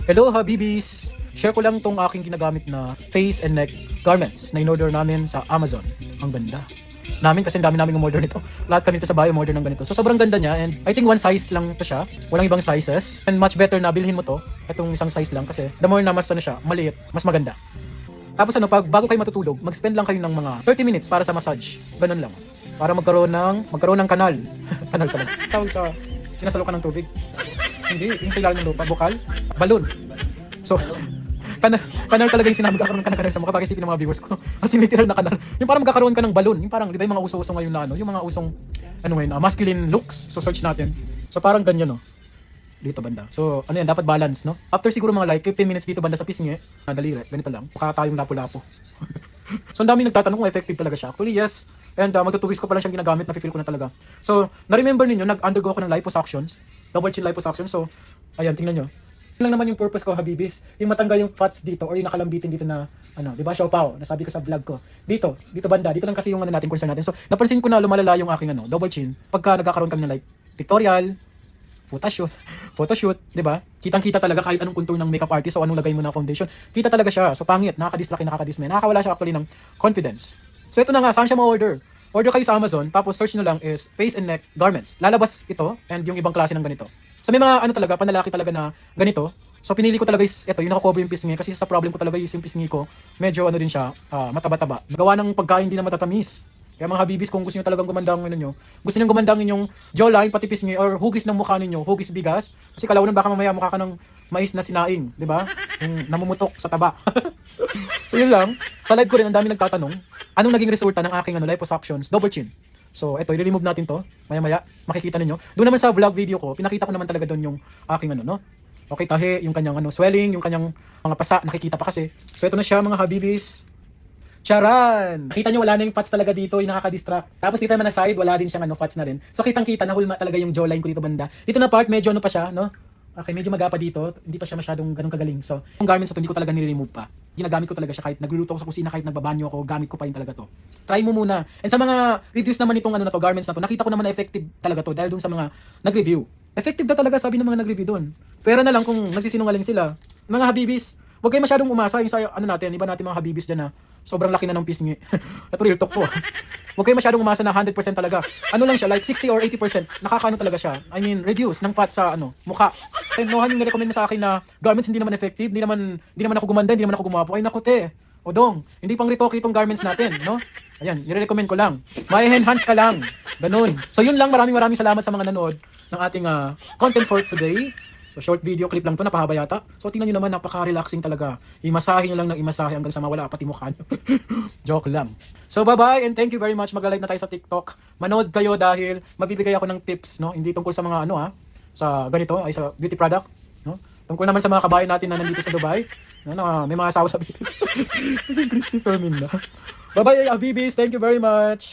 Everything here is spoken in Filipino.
Hello Habibis! Share ko lang tong aking ginagamit na face and neck garments na in-order namin sa Amazon. Ang ganda. Namin kasi ang dami namin umorder nito. Lahat kami dito sa bahay umorder ng ganito. So sobrang ganda niya and I think one size lang to siya. Walang ibang sizes. And much better na bilhin mo to. Itong isang size lang kasi the more na mas ano siya, maliit, mas maganda. Tapos ano, pag bago kayo matutulog, mag-spend lang kayo ng mga 30 minutes para sa massage. Ganun lang. Para magkaroon ng kanal. Kanal pala. Tawag sa sinasalo ka ng tubig. Hindi, yung sa ilalim ng lupa, bukal, balon. So, kanal talaga yung sinabi, magkakaroon ka ng kanal sa mukha. Bakit isipin ng mga viewers ko? Kasi literal na kanal. Yung parang magkakaroon ka ng balon. Yung parang, di ba yung mga uso-uso ngayon na ano, yung mga usong, ano ngayon, masculine looks. So, search natin. So, parang ganyan, no? Dito banda. So, ano yan, dapat balance, no? After siguro mga like 15 minutes dito banda sa pisngi, daliri, ganito lang. Mukha tayong lapo-lapo. So, ang dami nagtatanong kung effective talaga siya. Actually, yes. And magto 2 weeks ko pa lang siyang ginagamit, na-feel ko na talaga. So, na-remember ninyo, nag-undergo ako ng liposuctions. Double chin liposuction. So, ayan, tingnan nyo. Yun lang naman yung purpose ko, Habibis. Yung matanggal yung fats dito or yung nakalambitin dito na, ano, di ba, siopaw, nasabi ko sa vlog ko. Dito banda, dito lang kasi yung ano natin, concern natin. So, napansin ko na lumalala yung aking ano, double chin. Pagka nagkakaroon kami ng like, pictorial, photoshoot, di ba? Kitang-kita talaga kahit anong contour ng makeup artist o anong lagay mo na foundation. Kita talaga siya. So, pangit, nakaka-distract, nakaka-dismay. Nakakawala siya actually ng confidence. So, ito na nga, saan siya ma-order? Order kayo sa Amazon, tapos search nyo lang is face and neck garments. Lalabas ito and yung ibang klase ng ganito. So may mga ano talaga, panlalaki talaga na ganito. So pinili ko talaga is ito, yung nakakover yung pisngi kasi sa problem ko talaga is yung pisngi ko. Medyo ano din siya, mataba-taba. Gawa ng pagkain din na matatamis. Kaya mga Habibis, kung gusto niyo talagang gumanda ang ano nyo, gusto niyo gumanda ang inyong jawline, pati pisngi or hugis ng mukha ninyo, hugis bigas. Kasi kalaunan baka mamaya mukha ka ng mais na sinaing, di ba? Yung namumutok sa taba. So yun lang, sa live ko rin ang dami nagtatanong, anong naging resulta ng aking ano, liposuctions, double chin. So ito, i-remove natin to, maya-maya, makikita ninyo. Doon naman sa vlog video ko, pinakita ko naman talaga doon yung aking ano, no? Okay, tahi, yung kanyang ano, swelling, yung kanyang mga pasa, nakikita pa kasi. So ito na siya mga Habibis. Charan! Kita nyo wala na yung fats talaga dito, yung nakaka-distract. Tapos dito naman na side, wala din siyang ano, fats na rin. So kitang-kita, nahulma talaga yung jawline ko dito banda. Dito na part, medyo ano pa siya, no? Okay, medyo magapa dito, hindi pa siya masyadong ganun kagaling. So, yung garments na to, hindi ko talaga nire-remove pa. Ginagamit ko talaga siya kahit nagluluto ako sa kusina, kahit nagbabanyo ako, gamit ko pa rin talaga to. Try mo muna. And sa mga reviews naman itong ano na to, garments na to, nakita ko naman na effective talaga to dahil dun sa mga nag-review. Effective na talaga sabi ng mga nag-review doon. Pero na lang kung nagsisinungaling sila. Mga Habibis, huwag kayo masyadong umasa yung sa ano natin, iba natin mga Habibis dyan na sobrang laki na ng pisngi. Ito real talk po. Huwag kayo masyadong umasa na 100% talaga. Ano lang siya, like 60 or 80%. Nakakaano talaga siya. I mean, reduce ng fat sa ano, mukha. And Nohan yung nirecommend na sa akin na garments hindi naman effective, hindi naman ako gumanda, hindi naman ako gumapo. Ay naku te. O dong, hindi pang retoke itong garments natin, no? Ayan, nire-recommend ko lang. May enhance ka lang. Ganun. So yun lang, maraming salamat sa mga nanood ng ating content for today. So short video clip lang to, napahaba yata. So tingnan nyo naman, napaka-relaxing talaga. Imasahe nyo lang ng imasahe hanggang sa mawala pati mukha nyo. Joke lang. So bye-bye and thank you very much. Mag-live na tayo sa TikTok. Manood kayo dahil mabibigay ako ng tips, no? Hindi tungkol sa mga ano sa ganito, ay sa beauty product, no? Tungkol naman sa mga kabayan natin na nandito sa Dubai. No, may mga asawa sa Philippines. Christy Fermin na. Bye-bye, Habibis. Thank you very much.